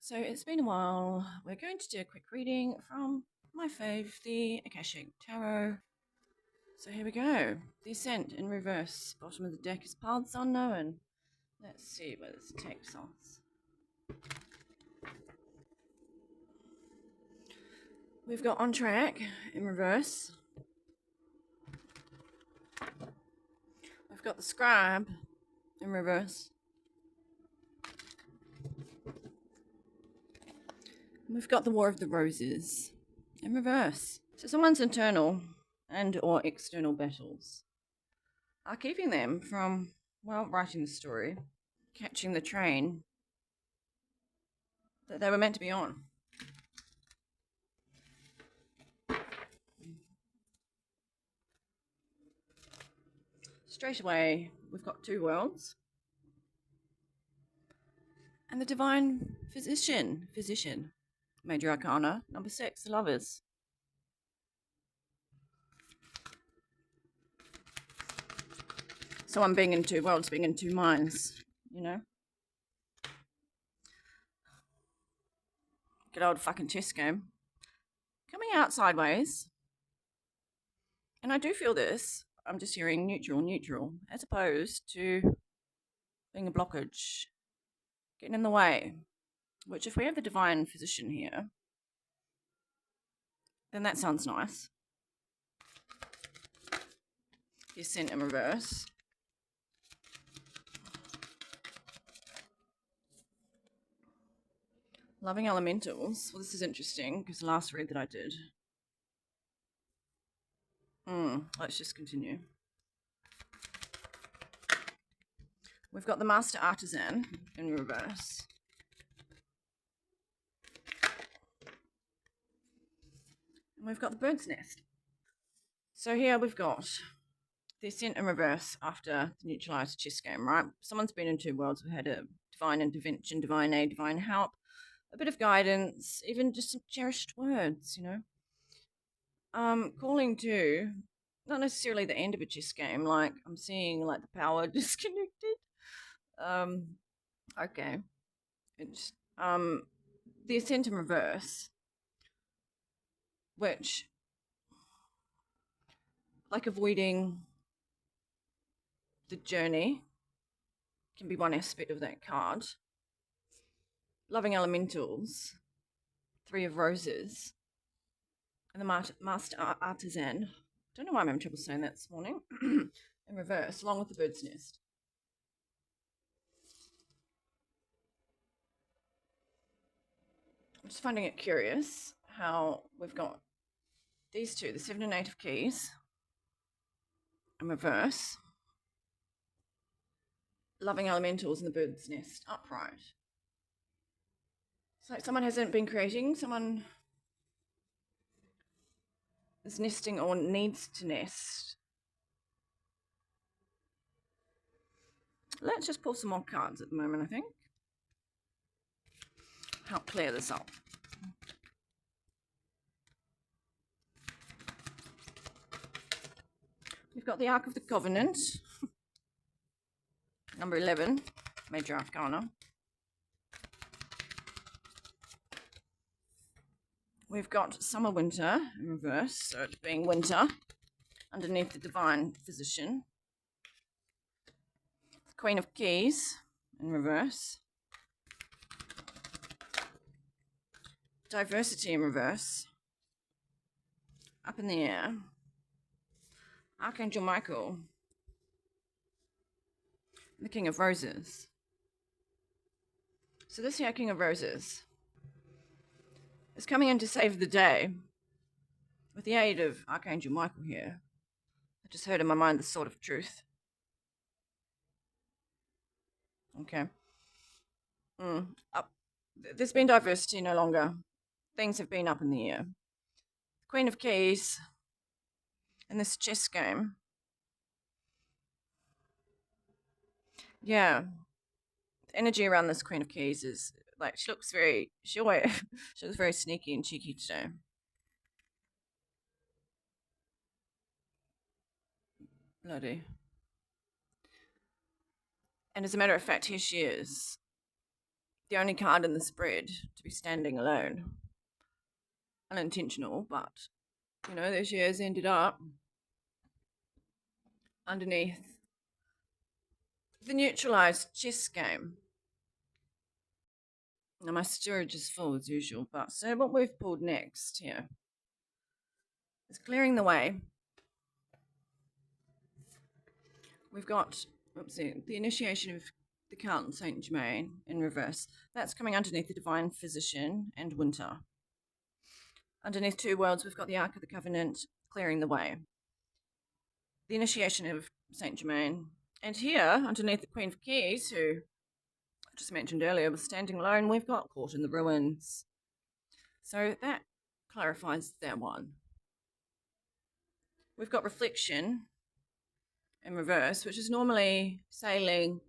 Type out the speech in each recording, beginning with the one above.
So it's been a while. We're going to do a quick reading from my fave, the Akashic Tarot. So here we go. The Ascent in reverse. Bottom of the deck is Paths Unknown. Let's see where this takes us. We've got On Track in reverse. We've got the Scribe in reverse. We've got the War of the Roses in reverse. So someone's internal and or external battles are keeping them from, well, writing the story, catching the train that they were meant to be on. Straight away, we've got two worlds. And the Divine Physician, Major Arcana, number 6, the Lovers. So I'm being in two worlds, being in two minds, you know? Good old fucking chess game. Coming out sideways. And I do feel this. I'm just hearing neutral, as opposed to being a blockage, getting in the way. Which, if we have the Divine Physician here, then that sounds nice. The Ascent in reverse. Loving Elementals. Well, this is interesting because the last read that I did. Let's just continue. We've got the Master Artisan in reverse. And we've got the Bird's Nest. So here we've got the Ascent in reverse after the neutralized chess game, right? Someone's been in two worlds. We've had a divine intervention, divine aid, divine help, a bit of guidance, even just some cherished words, you know. Calling to not necessarily the end of a chess game, like I'm seeing like the power disconnected. Okay. It's the Ascent in reverse, which like avoiding the journey can be one aspect of that card. Loving Elementals, 3 of Roses, and the Master Artisan. Don't know why I'm having trouble saying that this morning. In reverse, along with the Bird's Nest. I'm just finding it curious how we've got these two, the 7 and 8 of Keys, in reverse. Loving Elementals and the Bird's Nest upright. It's like someone hasn't been creating, someone is nesting or needs to nest. Let's just pull some more cards at the moment, I think. Help clear this up. We've got the Ark of the Covenant, number 11, Major Arcana. We've got Summer Winter in reverse, so it's being winter, underneath the Divine Physician. The Queen of Keys in reverse. Diversity in reverse. Up in the air. Archangel Michael. The King of Roses. So this here King of Roses is coming in to save the day with the aid of Archangel Michael here. I just heard in my mind the sword of truth. Okay. Up. There's been diversity no longer. Things have been up in the air. Queen of Keys in this chess game. Yeah. The energy around this Queen of Keys is like she looks very sneaky and cheeky today. Bloody. And as a matter of fact, here she is. the only card in the spread to be standing alone. Unintentional, but, you know, their shares ended up underneath the neutralized chess game. Now my storage is full as usual, but so what we've pulled next here is clearing the way. We've got, the initiation of the Count Saint Germain in reverse. That's coming underneath the Divine Physician and Winter. Underneath Two Worlds, we've got the Ark of the Covenant, clearing the way. The initiation of Saint Germain. And here, underneath the Queen of Keys, who I just mentioned earlier was standing alone, we've got Caught in the Ruins. So that clarifies that one. We've got Reflection in reverse, which is normally sailing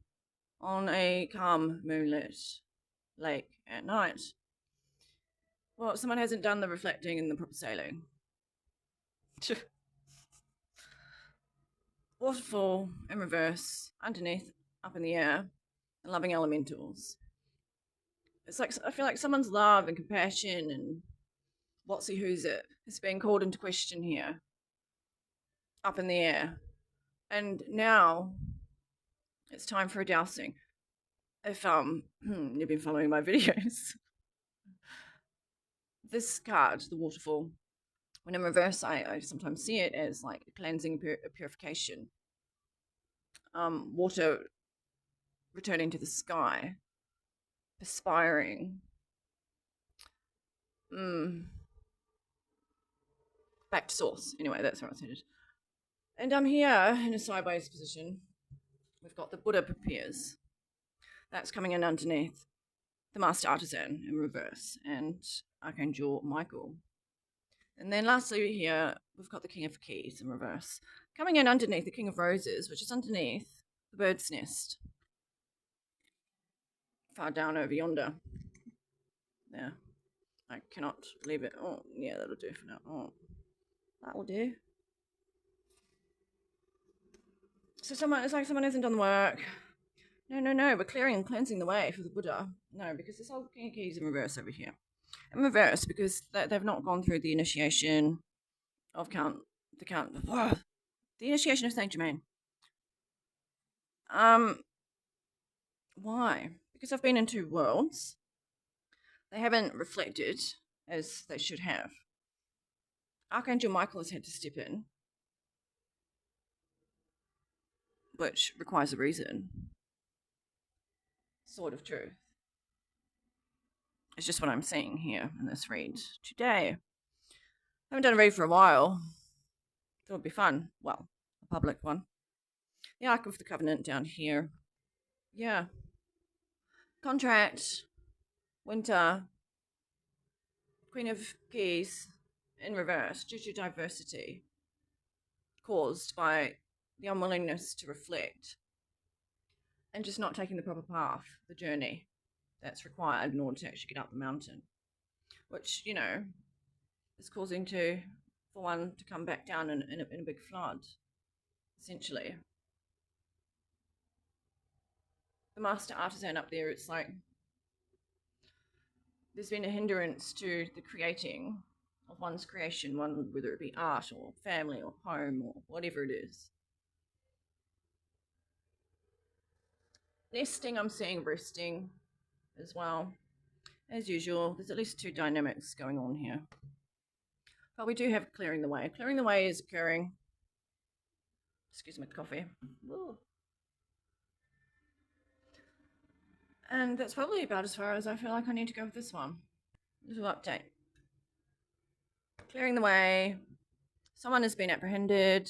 on a calm moonlit lake at night. Well, someone hasn't done the reflecting and the proper sailing. Waterfall in reverse, underneath, up in the air, and loving elementals. It's like, I feel like someone's love and compassion and what's-he who's it is being called into question here. Up in the air. And now it's time for a dousing. If you've been following my videos. This card, the Waterfall, when in reverse, I sometimes see it as like a cleansing, purification. Water returning to the sky, perspiring. Back to source. Anyway, that's where I was headed. And I'm here in a sideways position. We've got the Buddha prepares. That's coming in underneath the Master Artisan in reverse and Archangel Michael. And then lastly here, we've got the King of Keys in reverse. Coming in underneath the King of Roses, which is underneath the Bird's Nest. Far down over yonder. There. I cannot leave it. Oh, yeah, that'll do for now. Oh, that will do. So it's like someone hasn't done the work. No, we're clearing and cleansing the way for the Buddha. No, because this whole King of Keys in reverse over here. In reverse, because they've not gone through the initiation of the initiation of Saint Germain. Why? Because I've been in two worlds. They haven't reflected as they should have. Archangel Michael has had to step in, which requires a reason. Sword of Truth. It's just what I'm seeing here in this read today. I haven't done a read for a while. Thought it'd be fun. Well, a public one. The Ark of the Covenant down here. Yeah. Contract. Winter. Queen of Keys in reverse due to diversity caused by the unwillingness to reflect and just not taking the proper path, the journey that's required in order to actually get up the mountain, which, you know, is causing for one to come back down in a big flood, essentially. The Master Artisan up there, it's like there's been a hindrance to the creating of one's creation, whether it be art or family or home or whatever it is. Nesting, I'm seeing resting as well. As usual, there's at least two dynamics going on here. But we do have clearing the way. Clearing the way is occurring. Excuse my coffee. Ooh. And that's probably about as far as I feel like I need to go with this one. Little update. Clearing the way. Someone has been apprehended.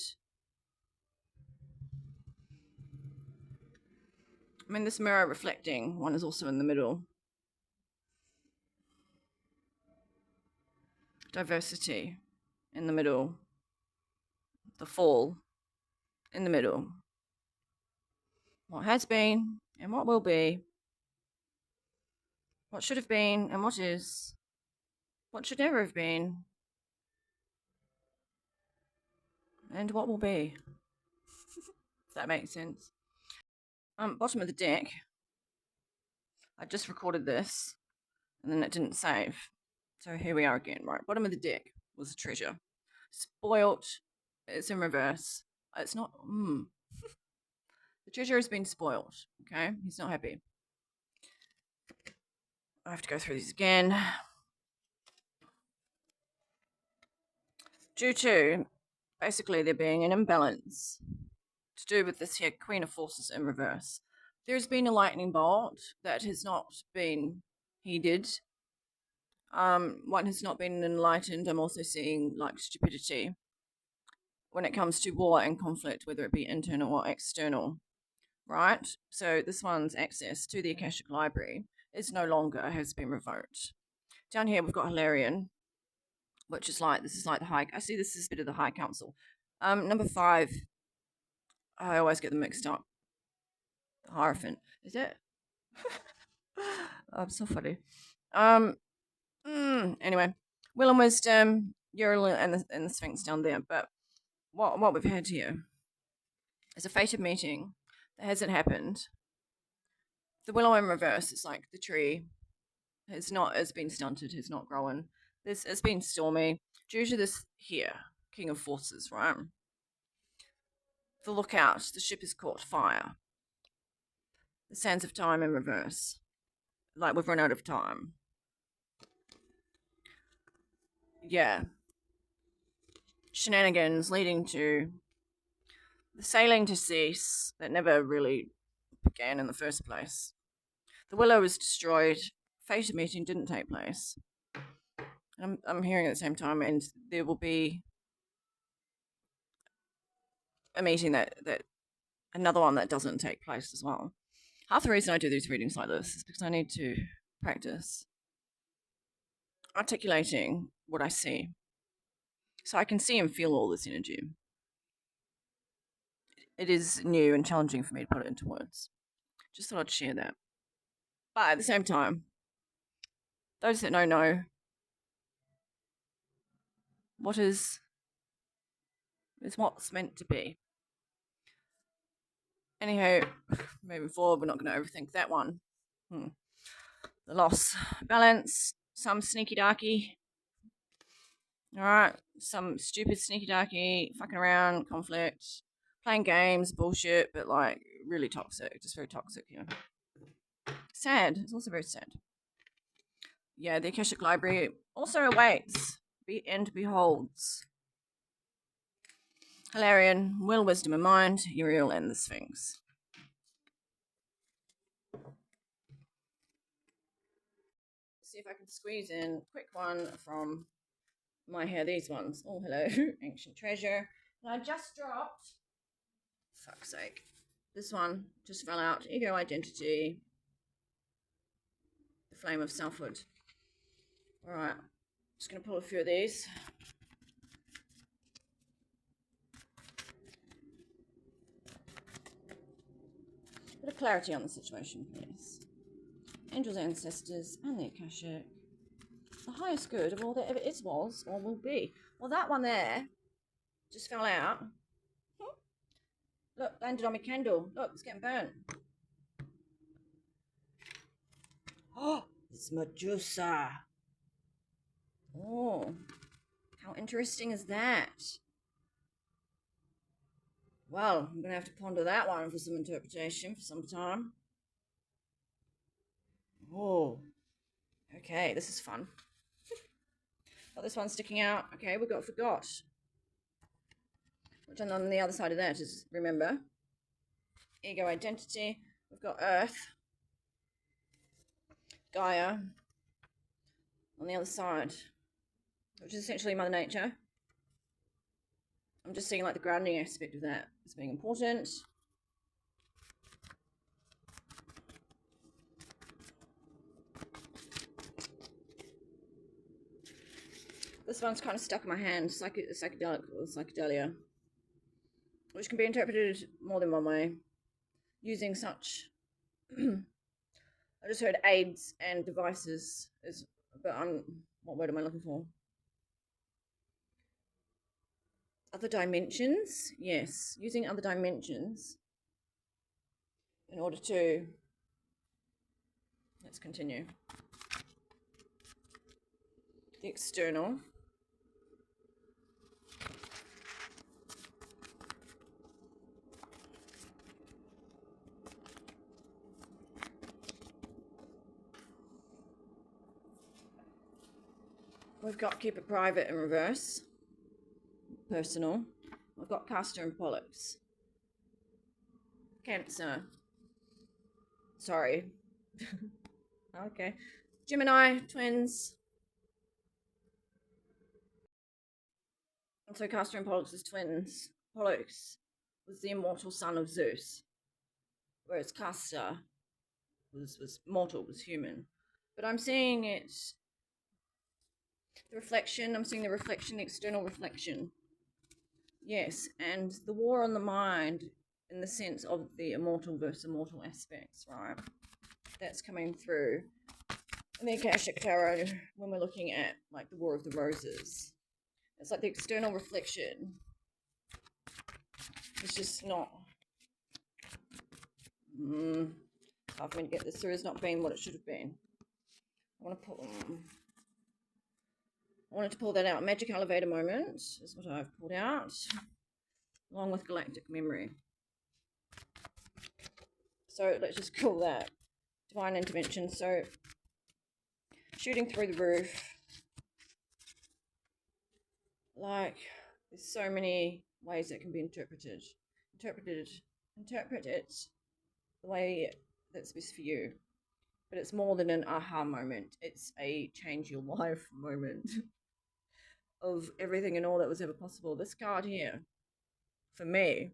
I mean, this mirror reflecting one is also in the middle. Diversity in the middle. The fall in the middle. What has been and what will be. What should have been and what is. What should never have been. And what will be. If that makes sense. Bottom of the deck. I just recorded this and then it didn't save. So here we are again, right? Bottom of the deck was a treasure. Spoilt. It's in reverse. It's not. The treasure has been spoiled. Okay, he's not happy. I have to go through these again. Due to basically there being an imbalance to do with this here Queen of Forces in reverse. There's been a lightning bolt that has not been heeded. One has not been enlightened. I'm also seeing like stupidity when it comes to war and conflict, whether it be internal or external, right? So this one's access to the Akashic Library is no longer, has been revoked. Down here we've got Hilarion, which is like, this is like the High, I see this is a bit of the High Council. Number 5, I always get them mixed up. The Hierophant, is it? I'm so funny. Anyway, Will and Wisdom, Uriel and the Sphinx down there. But what we've had here is a fated meeting that hasn't happened. The willow in reverse is like the tree has been stunted, has not grown. It's been stormy due to this here, King of Forces, right? The lookout, the ship has caught fire. The sands of time in reverse. Like we've run out of time. Yeah. Shenanigans leading to the sailing to cease that never really began in the first place. The willow was destroyed. Fated meeting didn't take place. I'm hearing at the same time, and there will be a meeting that another one that doesn't take place as well. Half the reason I do these readings like this is because I need to practice articulating what I see, so I can see and feel all this energy. It is new and challenging for me to put it into words. Just thought I'd share that. But at the same time, those that know what is what's meant to be. Anyhow, moving forward, we're not going to overthink that one. The loss, balance, some sneaky darky. Alright, some stupid sneaky darky, fucking around, conflict, playing games, bullshit, but like really toxic, just very toxic, you know. Sad, it's also very sad. Yeah, the Akashic Library also awaits and beholds Hilarion, Will, Wisdom, and Mind, Uriel, and the Sphinx. See if I can squeeze in a quick one from my hair. These ones. Oh, hello, Ancient Treasure. And I just dropped. Fuck's sake. This one just fell out. Ego Identity. The Flame of Selfhood. Alright. Just going to pull a few of these. Bit of clarity on the situation, please. Angels, ancestors, and the Akashic. The highest good of all that ever is, was, or will be. Well, that one there just fell out. Look, landed on my candle. Look, it's getting burnt. Oh, it's Medusa. Oh, how interesting is that? Well, I'm going to have to ponder that one for some interpretation for some time. Oh, okay, this is fun. Got this one sticking out. Okay, we've got Forgot. Which on the other side of that is, remember, Ego Identity. We've got Earth, Gaia, on the other side, which is essentially Mother Nature. I'm just seeing like the grounding aspect of that as being important. This one's kind of stuck in my hand, psychedelic or psychedelia, which can be interpreted more than one way, using such, I just heard aids and devices, but what word am I looking for? Other dimensions? Yes, using other dimensions in order to Let's continue. The external. We've got keep it private in reverse. Personal. We've got Castor and Pollux. Cancer. Sorry. Okay. Gemini, twins. And so Castor and Pollux is twins. Pollux was the immortal son of Zeus, whereas Castor was mortal, was human. But I'm seeing it, the reflection, I'm seeing the reflection, the external reflection. Yes, and the war on the mind in the sense of the immortal versus immortal aspects, right? That's coming through in the Akashic Tarot when we're looking at like the War of the Roses. It's like the external reflection. It's just not hard for me to get this through. It's not been what it should have been. I wanted to pull that out. Magic Elevator Moment is what I've pulled out, along with Galactic Memory. So let's just call that Divine Intervention. So shooting through the roof. Like, there's so many ways that can be interpreted. Interpret it the way that's best for you. But it's more than an aha moment. It's a change your life moment of everything and all that was ever possible. This card here, for me,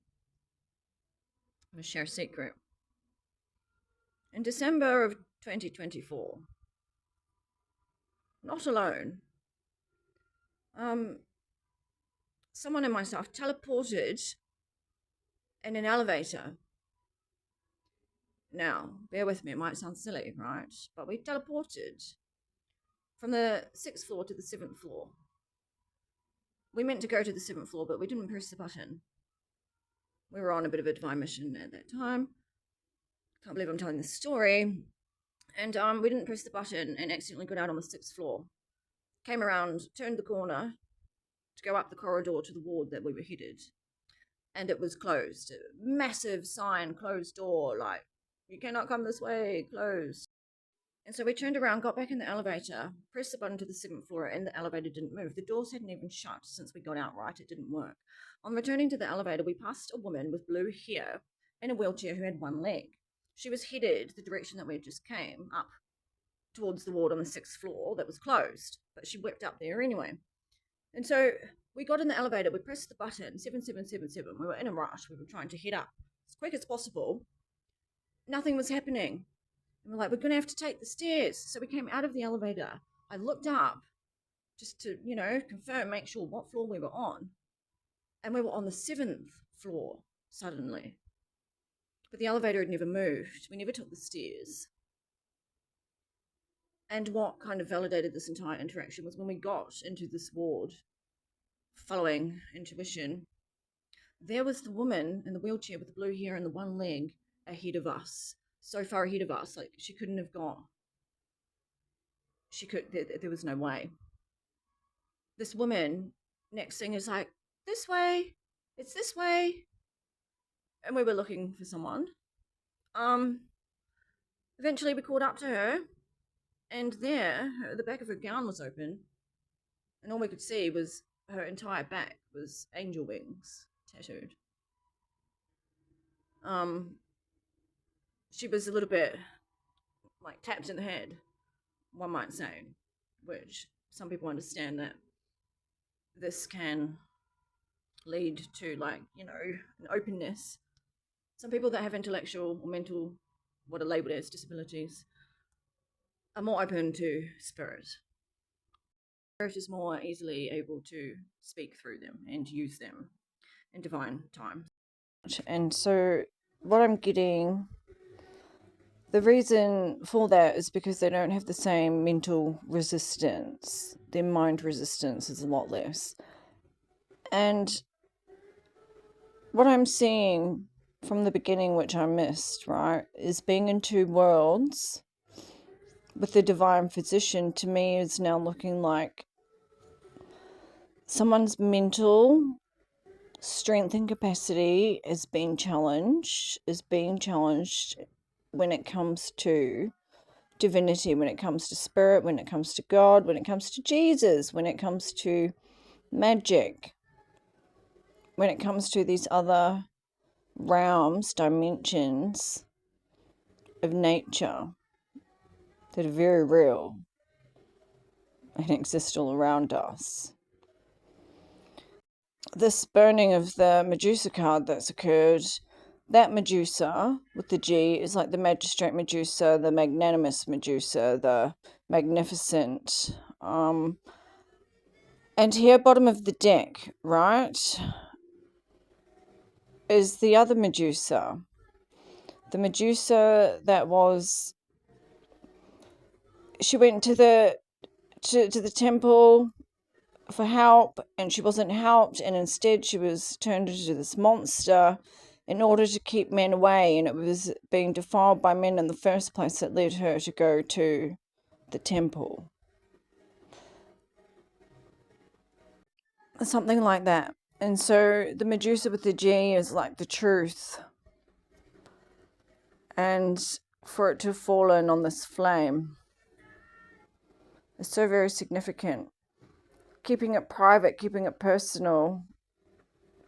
I'm going to share a secret. In December of 2024, not alone, someone and myself teleported in an elevator. Now, bear with me, it might sound silly, right? But we teleported from the 6th floor to the 7th floor. We meant to go to the 7th floor, but we didn't press the button. We were on a bit of a divine mission at that time. Can't believe I'm telling this story. And we didn't press the button and accidentally got out on the 6th floor. Came around, turned the corner to go up the corridor to the ward that we were headed. And it was closed. A massive sign, closed door, like, you cannot come this way, closed. And so we turned around, got back in the elevator, pressed the button to the 7th floor, and the elevator didn't move. The doors hadn't even shut since we got out, right? It didn't work. On returning to the elevator, we passed a woman with blue hair in a wheelchair who had one leg. She was headed the direction that we just came, up towards the ward on the 6th floor that was closed, but she whipped up there anyway. And so we got in the elevator, we pressed the button, 7777. We were in a rush. We were trying to head up as quick as possible. Nothing was happening. And we're like, we're going to have to take the stairs. So we came out of the elevator. I looked up just to, confirm, make sure what floor we were on. And we were on the 7th floor suddenly. But the elevator had never moved. We never took the stairs. And what kind of validated this entire interaction was when we got into this ward, following intuition, there was the woman in the wheelchair with the blue hair and the one leg ahead of us. So far ahead of us, like she couldn't have got. There was no way. This woman, next thing is like, this way, it's this way. And we were looking for someone. Eventually we caught up to her, and there, the back of her gown was open, and all we could see was her entire back was angel wings tattooed. She was a little bit like tapped in the head, one might say, which some people understand that this can lead to an openness. Some people that have intellectual or mental, what are labeled as disabilities, are more open to spirit. Spirit is more easily able to speak through them and use them in divine time. And so what I'm getting, the reason for that is because they don't have the same mental resistance. Their mind resistance is a lot less. And what I'm seeing from the beginning, which I missed, right, is being in two worlds with the divine physician, to me, is now looking like someone's mental strength and capacity is being challenged when it comes to divinity, when it comes to spirit, when it comes to God, when it comes to Jesus, when it comes to magic, when it comes to these other realms, dimensions of nature that are very real and exist all around us. This burning of the Medusa card that's occurred, that Medusa with the G is like the magistrate Medusa, the magnanimous Medusa, the magnificent. And here, bottom of the deck, right, is the other Medusa. The Medusa that was, she went to the temple for help, and she wasn't helped, and instead she was turned into this monster in order to keep men away, and it was being defiled by men in the first place that led her to go to the temple. Something like that. And so the Medusa with the G is like the truth, and for it to have fallen on this flame is so very significant. Keeping it private, keeping it personal.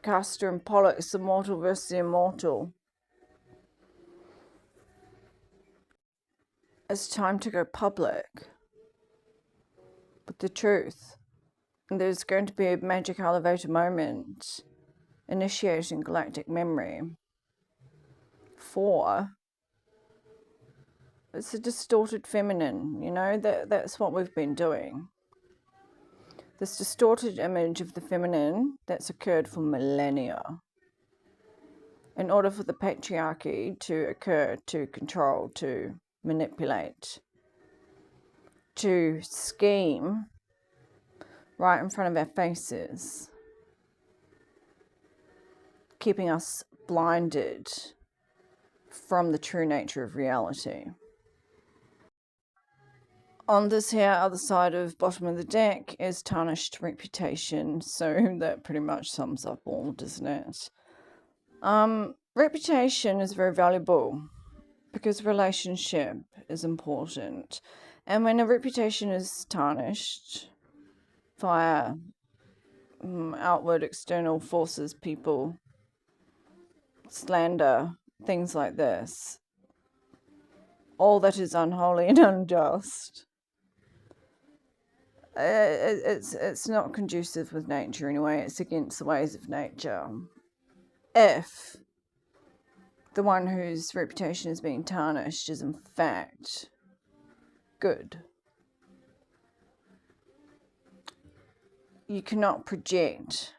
Castor and Pollux, the mortal versus the immortal. It's time to go public with the truth. And there's going to be a magic elevator moment initiating galactic memory. 4, it's a distorted feminine, that's what we've been doing. This distorted image of the feminine that's occurred for millennia. In order for the patriarchy to occur, to control, to manipulate, to scheme right in front of our faces, keeping us blinded from the true nature of reality. On this here other side of bottom of the deck is tarnished reputation, so that pretty much sums up all, doesn't it? Reputation is very valuable because relationship is important, and when a reputation is tarnished via outward external forces, people, slander, things like this, all that is unholy and unjust, it's not conducive with nature anyway. It's against the ways of nature. If the one whose reputation is being tarnished is in fact good, you cannot project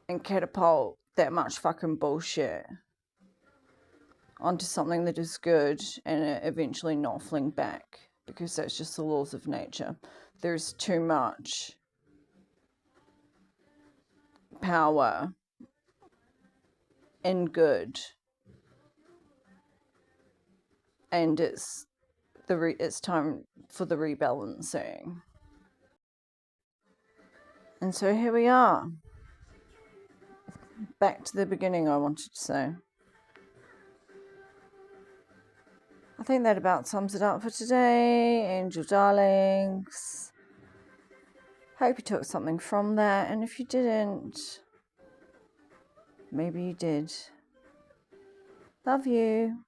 and catapult that much fucking bullshit onto something that is good and it eventually not fling back, because that's just the laws of nature. There's too much power in good, and it's time for the rebalancing. And so here we are, back to the beginning, I wanted to say. I think that about sums it up for today, angel darlings. Hope you took something from that, and if you didn't, maybe you did. Love you.